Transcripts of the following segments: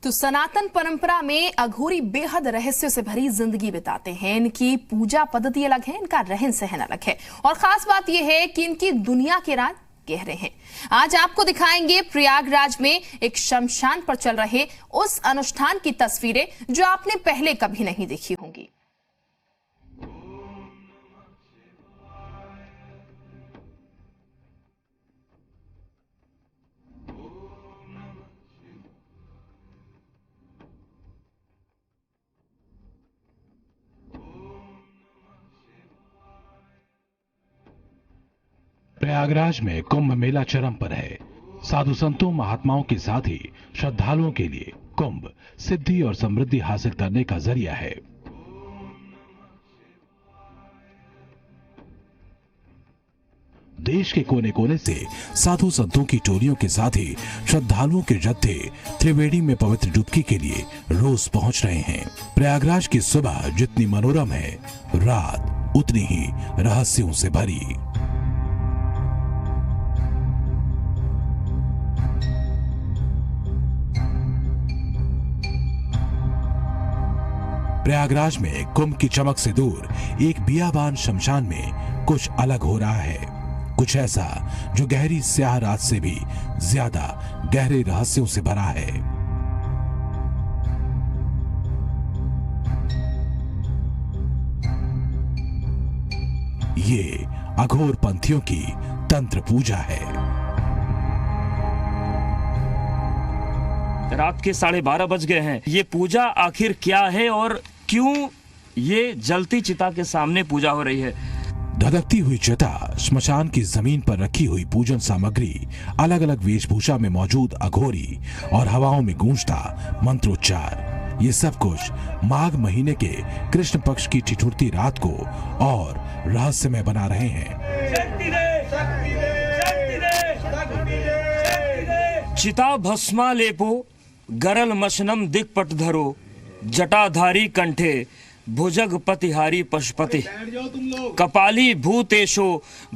तो सनातन परंपरा में अघोरी बेहद रहस्य से भरी जिंदगी बिताते हैं। इनकी पूजा पद्धति अलग है, इनका रहन सहन अलग है और खास बात यह है कि इनकी दुनिया के राज गहरे हैं। आज आपको दिखाएंगे प्रयागराज में एक शमशान पर चल रहे उस अनुष्ठान की तस्वीरें जो आपने पहले कभी नहीं देखी होंगी। प्रयागराज में कुंभ मेला चरम पर है। साधु संतों महात्माओं के साथ ही श्रद्धालुओं के लिए कुंभ सिद्धि और समृद्धि हासिल करने का जरिया है। देश के कोने कोने से साधु संतों की टोलियों के साथ ही श्रद्धालुओं के जत्थे त्रिवेणी में पवित्र डुबकी के लिए रोज पहुंच रहे हैं। प्रयागराज की सुबह जितनी मनोरम है, रात उतनी ही रहस्यों से भरी। प्रयागराज में कुंभ की चमक से दूर एक बियाबान शमशान में कुछ अलग हो रहा है, कुछ ऐसा जो गहरी स्याह रात से भी ज्यादा गहरे रहस्यों से भरा है। ये अघोर पंथियों की तंत्र पूजा है। रात के 12:30 बज गए हैं। ये पूजा आखिर क्या है और क्यों ये जलती चिता के सामने पूजा हो रही है? धधकती हुई चिता, श्मशान की जमीन पर रखी हुई पूजन सामग्री, अलग अलग वेशभूषा में मौजूद अघोरी और हवाओं में गूंजता मंत्रोच्चार, ये सब कुछ माघ महीने के कृष्ण पक्ष की ठिठुरती रात को और रहस्यमय बना रहे हैं। चिता भस्मा लेपो गरल मशनम दिक्पट धरो, जटाधारी कंठे भुजग पतिहारी पशुपति, कपाली भूतेशो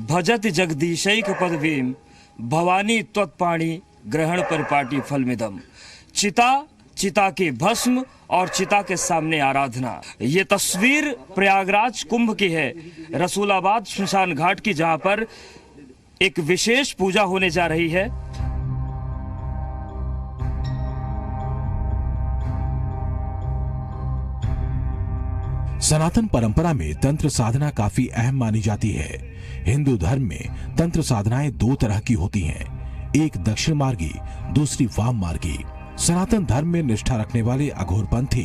भजत जगदीशैक पदवीम, भवानी त्वत्पाणी ग्रहण परिपाटी फलमिदम। चिता के भस्म और चिता के सामने आराधना। ये तस्वीर प्रयागराज कुंभ की है, रसूलाबाद श्मशान घाट की, जहां पर एक विशेष पूजा होने जा रही है। सनातन परंपरा में तंत्र साधना काफी अहम मानी जाती है। हिंदू धर्म में तंत्र साधनाएं दो तरह की होती हैं, एक दक्षिण मार्गी, दूसरी वाम मार्गी। सनातन धर्म में निष्ठा रखने वाले अघोरपंथी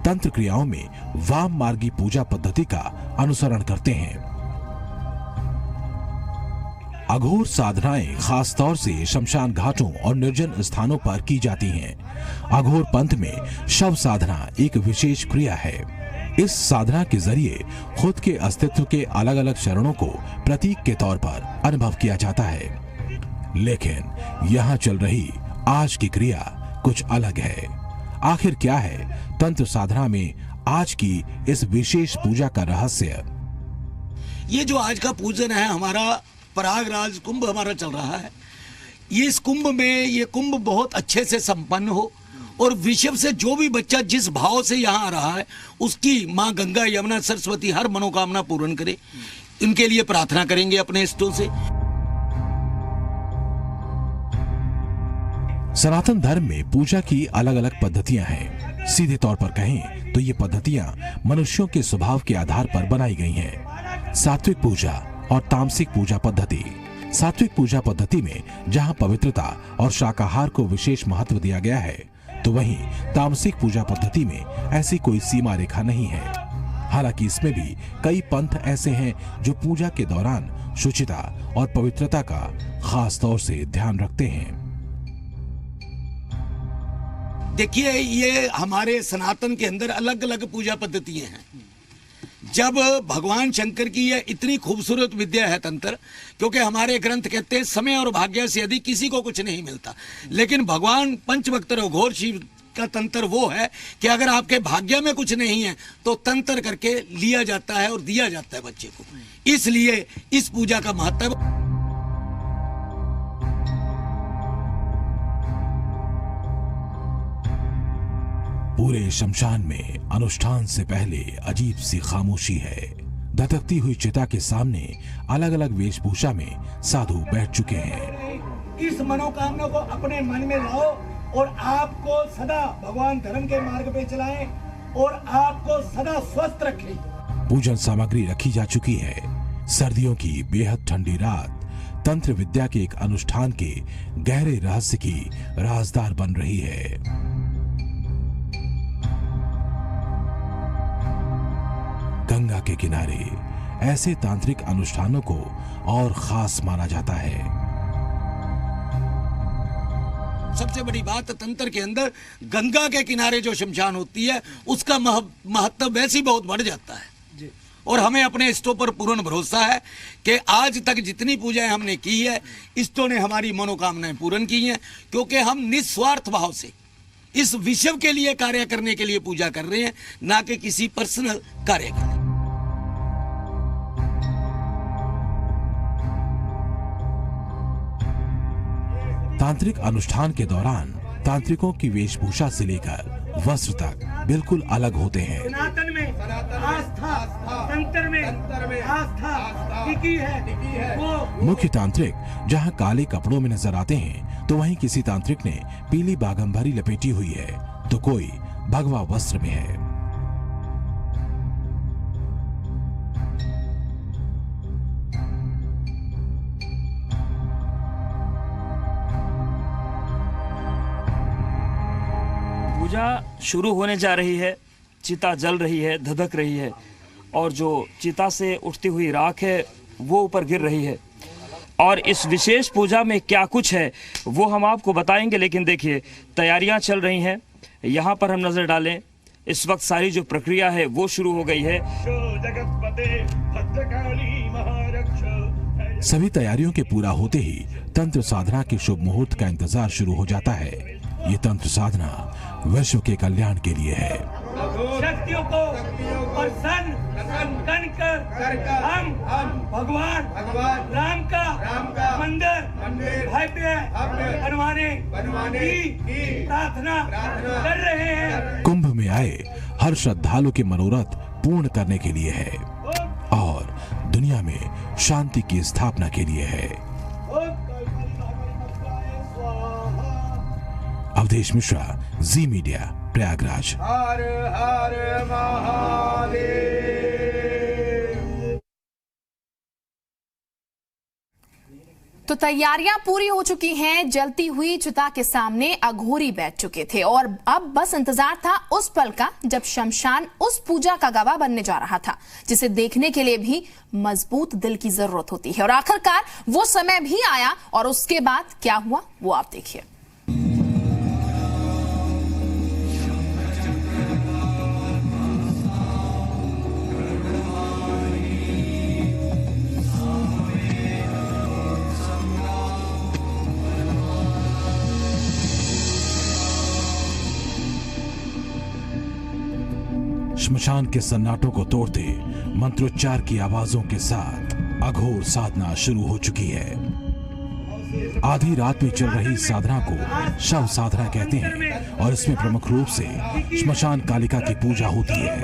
तंत्र क्रियाओं में वाम मार्गी पूजा पद्धति का अनुसरण करते हैं। अघोर साधनाएं खास तौर से शमशान घाटों और निर्जन स्थानों पर की जाती हैं। अघोर पंथ में शव साधना एक विशेष क्रिया है। इस साधना के जरिए खुद के अस्तित्व के अलग अलग चरणों को प्रतीक के तौर पर अनुभव किया जाता है। लेकिन यहाँ चल रही आज की क्रिया कुछ अलग है। आखिर क्या है तंत्र साधना में आज की इस विशेष पूजा का रहस्य? ये जो आज का पूजन है हमारा, प्रयागराज कुंभ हमारा चल रहा है। ये इस कुंभ में ये कुंभ बहुत अच्छे से संपन्न हो और विश्व से जो भी बच्चा जिस भाव से यहाँ आ रहा है उसकी माँ गंगा यमुना सरस्वती हर मनोकामना पूर्ण करे। इनके लिए प्रार्थना करेंगे अपने इष्टों से। सनातन धर्म में पूजा की अलग अलग पद्धतियां हैं। सीधे तौर पर कहें तो ये पद्धतियां मनुष्यों के स्वभाव के आधार पर बनाई गई हैं। सात्विक पूजा और तामसिक पूजा पद्धति। सात्विक पूजा पद्धति में जहां पवित्रता और शाकाहार को विशेष महत्व दिया गया है, तो वहीं तामसिक पूजा पद्धति में ऐसी कोई सीमा रेखा नहीं है। हालांकि इसमें भी कई पंथ ऐसे हैं जो पूजा के दौरान शुचिता और पवित्रता का खास तौर से ध्यान रखते हैं। देखिए, ये हमारे सनातन के अंदर अलग अलग पूजा पद्धतियां हैं। जब भगवान शंकर की यह इतनी खूबसूरत विद्या है तंत्र, क्योंकि हमारे ग्रंथ कहते हैं समय और भाग्य से यदि किसी को कुछ नहीं मिलता, लेकिन भगवान पंचभक्त घोर शिव का तंत्र वो है कि अगर आपके भाग्य में कुछ नहीं है तो तंत्र करके लिया जाता है और दिया जाता है बच्चे को। इसलिए इस पूजा का महत्व। पूरे शमशान में अनुष्ठान से पहले अजीब सी खामोशी है। धधकती हुई चिता के सामने अलग अलग वेशभूषा में साधु बैठ चुके हैं। इस मनोकामना को अपने मन में लाओ और आपको सदा भगवान धर्म के मार्ग पे चलाएं और आपको सदा स्वस्थ रखें। पूजन सामग्री रखी जा चुकी है। सर्दियों की बेहद ठंडी रात तंत्र विद्या के एक अनुष्ठान के गहरे रहस्य की राजदार बन रही है। गंगा के किनारे ऐसे तांत्रिक अनुष्ठानों को और खास माना जाता है। सबसे बड़ी बात तंत्र के अंदर गंगा के किनारे जो शमशान होती है उसका महत्व वैसे ही बहुत बढ़ जाता है और हमें अपने इष्टों पर पूर्ण भरोसा है कि आज तक जितनी पूजाएं हमने की है इष्टों ने हमारी मनोकामनाएं पूर्ण की हैं, क्योंकि हम निस्वार्थ भाव से इस विश्व के लिए कार्य करने के लिए पूजा कर रहे हैं, ना कि किसी पर्सनल कार्य करने। तांत्रिक अनुष्ठान के दौरान तांत्रिकों की वेशभूषा से लेकर वस्त्र तक बिल्कुल अलग होते हैं। सनातन में आस्था, तंत्र में आस्था टिकी है। वो मुख्य तांत्रिक जहां काले कपड़ों में नजर आते हैं तो वहीं किसी तांत्रिक ने पीली बागंबरी लपेटी हुई है तो कोई भगवा वस्त्र में है। पूजा शुरू होने जा रही है। चिता जल रही है, धधक रही है और जो चिता से उठती हुई राख है वो ऊपर गिर रही है। और इस विशेष पूजा में क्या कुछ है वो हम आपको बताएंगे, लेकिन देखिए तैयारियां चल रही हैं। यहाँ पर हम नजर डालें, इस वक्त सारी जो प्रक्रिया है वो शुरू हो गई है। सभी तैयारियों के पूरा होते ही तंत्र साधना के शुभ मुहूर्त का इंतजार शुरू हो जाता है। ये तंत्र साधना विश्व के कल्याण के लिए है। शक्तियों को प्रसन्न कर हम भगवान राम का मंदिर भव्य बनवाने की प्रार्थना कर रहे हैं। कुंभ में आए हर श्रद्धालु के मनोरथ पूर्ण करने के लिए है और दुनिया में शांति की स्थापना के लिए है। अवधेश मिश्रा, जी मीडिया, प्रयागराज। हर हर महादेव। तो तैयारियां पूरी हो चुकी हैं। जलती हुई चिता के सामने अघोरी बैठ चुके थे और अब बस इंतजार था उस पल का जब शमशान उस पूजा का गवाह बनने जा रहा था जिसे देखने के लिए भी मजबूत दिल की जरूरत होती है। और आखिरकार वो समय भी आया और उसके बाद क्या हुआ वो आप देखिए। श्मशान के सन्नाटों को तोड़ते मंत्रोच्चार की आवाजों के साथ अघोर साधना शुरू हो चुकी है। आधी रात में चल रही साधना को शव साधना कहते हैं और इसमें प्रमुख रूप से श्मशान कालिका की पूजा होती है।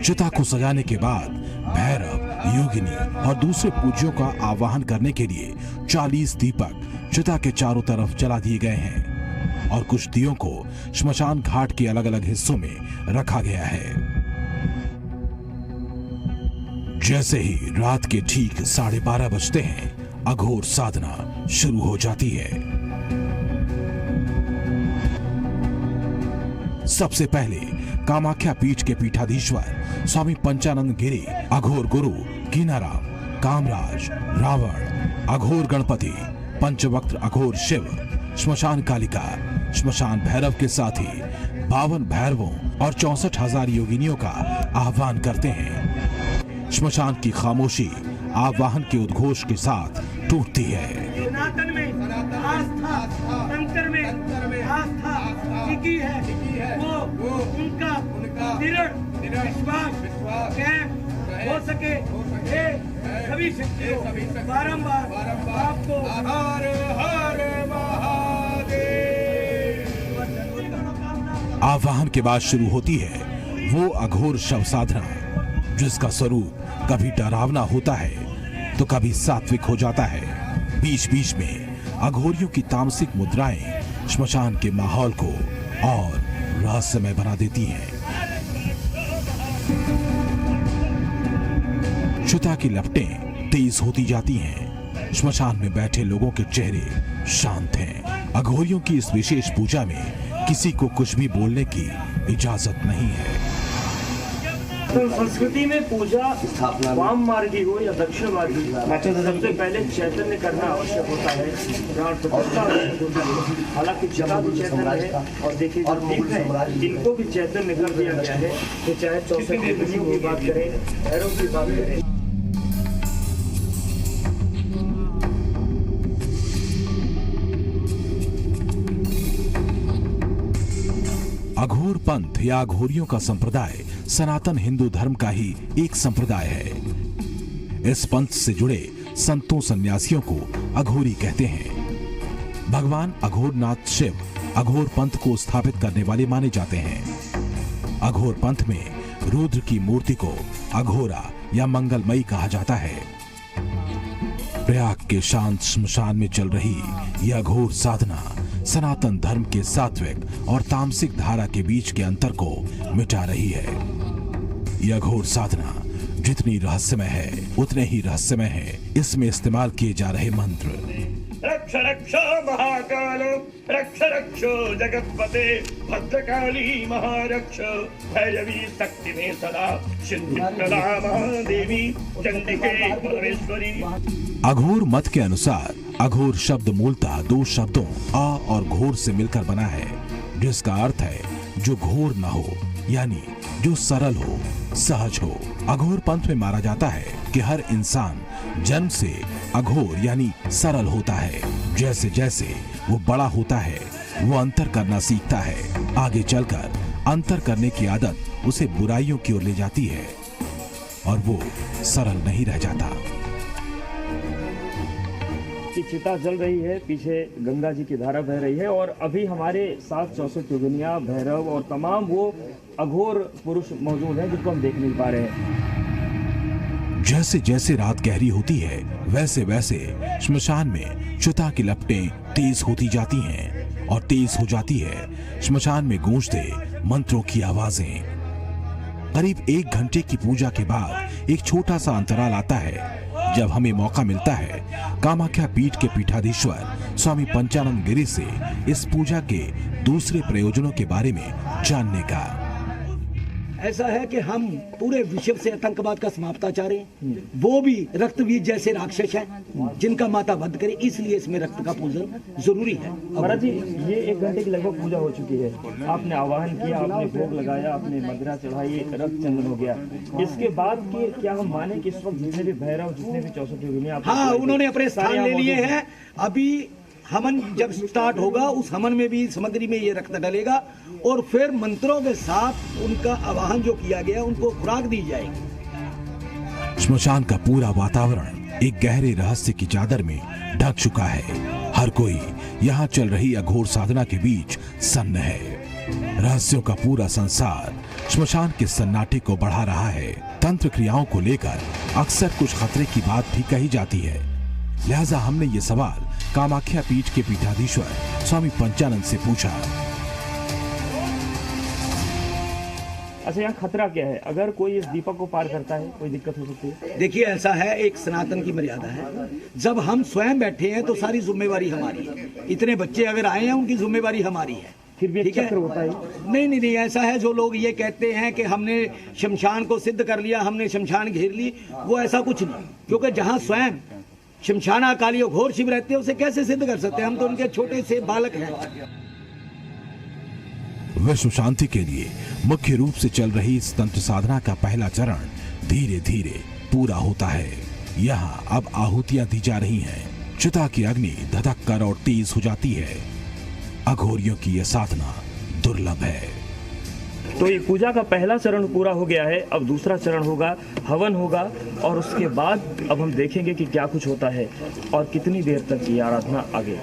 चिता को सजाने के बाद भैरव, योगिनी और दूसरे पूज्यों का आवाहन करने के लिए 40 दीपक चिता के चारों तरफ जला दिए गए हैं और कुछ दियों को श्मशान घाट के अलग अलग हिस्सों में रखा गया है। जैसे ही रात के ठीक 12:30 बजते हैं, अघोर साधना शुरू हो जाती है। सबसे पहले कामाख्या पीठ के पीठाधीश्वर स्वामी पंचानंद गिरी, अघोर गुरु कीनाराम, कामराज, रावण, अघोर गणपति, पंचवक्त्र अघोर शिव, श्मशान कालिका, श्मशान भैरव के साथ ही 52 भैरवों और 64,000 योगिनियों का आह्वान करते हैं। श्मशान की खामोशी आवाहन के उद्घोष के साथ टूटती है। सनातन में आस्था, तंत्र में आस्था टिकी है। वो उनका दृढ़ विश्वास हो सके सभी शक्तियों बारंबार आपको हर हर आवाहन के बाद शुरू होती है वो अघोर शव साधना, जिसका स्वरूप कभी डरावना होता है तो कभी सात्विक हो जाता है। बीच बीच में अघोरियों की तामसिक मुद्राएं श्मशान के माहौल को और रहस्यमय बना देती हैं। चिता की लपटें तेज होती जाती हैं। श्मशान में बैठे लोगों के चेहरे शांत हैं। अघोरियों की इस विशेष पूजा में किसी को कुछ भी बोलने की इजाजत नहीं है। तो संस्कृति में पूजा वाम मार्गी हो या दक्षिण मार्गी, सबसे पहले चैतन्य करना आवश्यक होता है। हालांकि चिता भी चैतन्य है और देखिए जो दीप है इनको भी चैतन्य कर दिया गया है। तो चाहे 64 योगियों की बात करें, भैरव की बात करें। अघोर पंथ या अघोरियों का संप्रदाय सनातन हिंदू धर्म का ही एक संप्रदाय है। इस पंथ से जुड़े संतों सन्यासियों को अघोरी कहते हैं। भगवान अघोरनाथ शिव अघोर पंथ को स्थापित करने वाले माने जाते हैं। अघोर पंथ में रुद्र की मूर्ति को अघोरा या मंगलमयी कहा जाता है। प्रयाग के शांत श्मशान में चल रही यह अघोर साधना सनातन धर्म के सात्विक और तामसिक धारा के बीच के अंतर को मिटा रही है। यह अघोर साधना जितनी रहस्यमय है उतने ही रहस्यमय है इसमें इस्तेमाल किए जा रहे मंत्र। रक्ष रक्ष महाकालो रक्ष रक्ष जगतपते भद्रकाली महारक्ष भैरवी शक्ति में सदा सिद्धि प्रदा महादेवी चंडिके परमेश्वरी। अघोर मत के अनुसार अघोर शब्द मूलतः दो शब्दों आ और घोर से मिलकर बना है, जिसका अर्थ है जो घोर न हो, यानी जो सरल हो, सहज हो। अघोर पंथ में माना जाता है कि हर इंसान जन्म से अघोर यानी सरल होता है। जैसे जैसे वो बड़ा होता है वो अंतर करना सीखता है। आगे चलकर अंतर करने की आदत उसे बुराइयों की ओर ले जाती है और वो सरल नहीं रह जाता। की चिता जल रही है, पीछे गंगा जी की धारा बह रही है और अभी हमारे साथ 64 योगिनियां, भैरव और तमाम वो अघोर पुरुष मौजूद हैं जिनको हम देख नहीं पा रहे हैं। जैसे जैसे रात गहरी होती है वैसे वैसे श्मशान में चिता की लपटें तेज होती जाती हैं और तेज हो जाती है श्मशान में गूंजते मंत्रों की आवाजें। करीब 1 घंटे की पूजा के बाद एक छोटा सा अंतराल आता है जब हमें मौका मिलता है कामाख्या पीठ के पीठाधीश्वर स्वामी पंचानंद गिरी से इस पूजा के दूसरे प्रयोजनों के बारे में जानने का। ऐसा है कि हम पूरे विश्व से आतंकवाद का समाप्त चाह रहे हैं। वो भी रक्तबीज जैसे राक्षस हैं जिनका माता वध करे, इसलिए इसमें रक्त का पूजन जरूरी है। महाराज जी, ये 1 घंटे की लगभग पूजा हो चुकी है। आपने आवाहन किया, आपने भोग लगाया, आपने मदिरा चढ़ाई, रक्त चंदन हो गया। इसके बाद के क्या हम माने कि इस वक्त जितने भी भैरव, जितने भी 64 योगिनियां, हाँ, उन्होंने अपने स्थान ले लिए हैं। अभी हवन जब स्टार्ट होगा उस हवन में भी सामग्री में ये रक्त डलेगा और फिर मंत्रों के साथ उनका आवाहन जो किया गया उनको खुराक दी जाएगी। श्मशान का पूरा वातावरण एक गहरे रहस्य की चादर में ढक चुका है। हर कोई यहाँ चल रही अघोर साधना के बीच सन्न है। रहस्यों का पूरा संसार श्मशान के सन्नाटे को बढ़ा रहा है। तंत्र क्रियाओं को लेकर अक्सर कुछ खतरे की बात भी कही जाती है, लिहाजा हमने ये सवाल कामाख्या पीठ के पीठाधीश्वर स्वामी पंचानंद से पूछा। अच्छा, यहाँ खतरा क्या है? अगर कोई इस दीपक को पार करता है कोई दिक्कत हो सकती है? देखिए, ऐसा है, एक सनातन की मर्यादा है। जब हम स्वयं बैठे हैं तो सारी जिम्मेवारी हमारी है। इतने बच्चे अगर आए हैं उनकी जिम्मेवारी हमारी है। फिर भी एक चक्र होता है। नहीं, ऐसा है, जो लोग ये कहते हैं कि हमने शमशान को सिद्ध कर लिया, हमने शमशान घेर ली, वो ऐसा कुछ नहीं। क्योंकि जहाँ स्वयं शमशाना काली और घोर शिव रहते हैं उसे कैसे सिद्ध कर सकते हैं? हम तो उनके छोटे से बालक हैं। विश्व शांति के लिए मुख्य रूप से चल रही इस तंत्र साधना का पहला चरण धीरे धीरे पूरा होता है। यहाँ अब आहुतियां दी जा रही हैं। चिता की अग्नि धधक कर और तेज हो जाती है। अघोरियों की यह साधना दुर्लभ है। तो ये पूजा का पहला चरण पूरा हो गया है। अब दूसरा चरण होगा, हवन होगा और उसके बाद अब हम देखेंगे कि क्या कुछ होता है और कितनी देर तक ये आराधना आगे।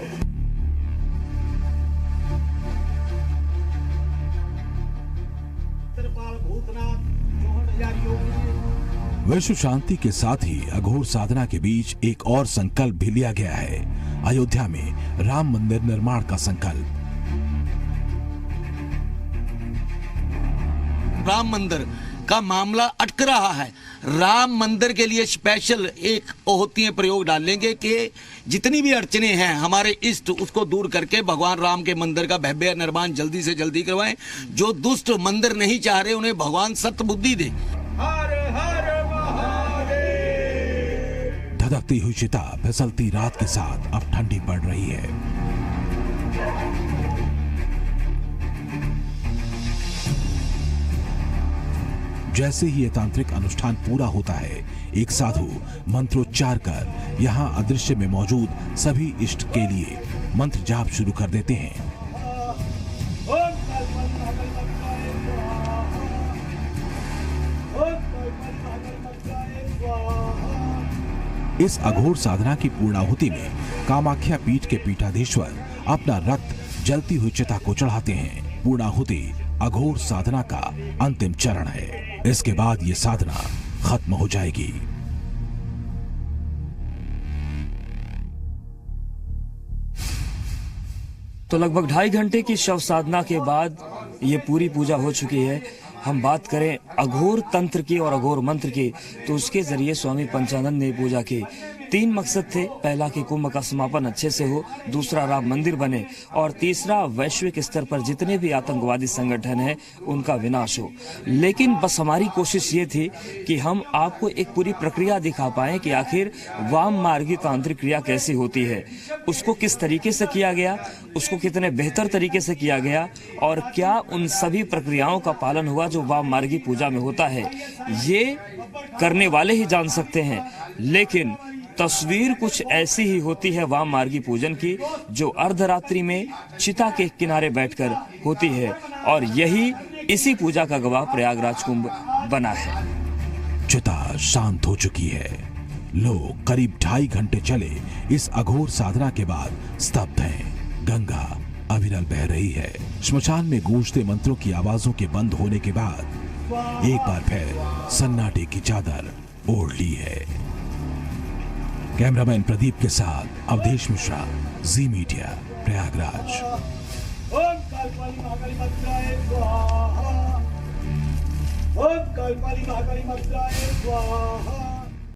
विश्व शांति के साथ ही अघोर साधना के बीच एक और संकल्प भी लिया गया है। अयोध्या में राम मंदिर निर्माण का संकल्प। राम मंदिर का मामला अटक रहा है। राम मंदिर के लिए स्पेशल एक होती है प्रयोग डालेंगे कि जितनी भी अड़चने हैं हमारे इष्ट उसको दूर करके भगवान राम के मंदिर का भव्य निर्माण जल्दी से जल्दी करवाएं। जो दुष्ट मंदिर नहीं चाह रहे उन्हें भगवान सत्य बुद्धि दे। धधकती हुई चिता फिसलती रात के साथ अब ठंडी पड़ रही है। जैसे ही ये तांत्रिक अनुष्ठान पूरा होता है, एक साधु मंत्रोच्चार कर यहाँ अदृश्य में मौजूद सभी इष्ट के लिए मंत्र जाप शुरू कर देते हैं। इस अघोर साधना की पूर्णाहुति में कामाख्या पीठ के पीठाधीश्वर अपना रक्त जलती हुई चिता को चढ़ाते हैं। पूर्णाहुति अघोर साधना का अंतिम चरण है। इसके बाद ये साधना खत्म हो जाएगी। तो लगभग 2.5 घंटे की शव साधना के बाद ये पूरी पूजा हो चुकी है। हम बात करें अघोर तंत्र की और अघोर मंत्र की, तो उसके जरिए स्वामी पंचानंद ने पूजा की। 3 मकसद थे। पहला कि कुंभ का समापन अच्छे से हो, दूसरा राम मंदिर बने, और तीसरा वैश्विक स्तर पर जितने भी आतंकवादी संगठन हैं उनका विनाश हो। लेकिन बस हमारी कोशिश ये थी कि हम आपको एक पूरी प्रक्रिया दिखा पाएं कि आखिर वाम मार्गी तांत्रिक क्रिया कैसी होती है, उसको किस तरीके से किया गया, उसको कितने बेहतर तरीके से किया गया, और क्या उन सभी प्रक्रियाओं का पालन हुआ जो वाम मार्गी पूजा में होता है। ये करने वाले ही जान सकते हैं, लेकिन तस्वीर कुछ ऐसी ही होती है वाम मार्गी पूजन की, जो अर्धरात्रि में चिता के किनारे बैठकर होती है, और यही इसी पूजा का गवाह प्रयागराज कुंभ बना है। चिता शांत हो चुकी है। लोग करीब 2.5 घंटे चले इस अघोर साधना के बाद स्तब्ध हैं। गंगा अविरल बह रही है। श्मशान में गूंजते मंत्रों की आवाजों के बंद होने के बाद एक बार फिर सन्नाटे की चादर ओढ़ ली है। कैमरामैन प्रदीप के साथ अवधेश मिश्रा, जी मीडिया, प्रयागराज। ओम कालकाली महाकाली मंत्राय स्वाहा। ओम कालकाली महाकाली मंत्राय स्वाहा।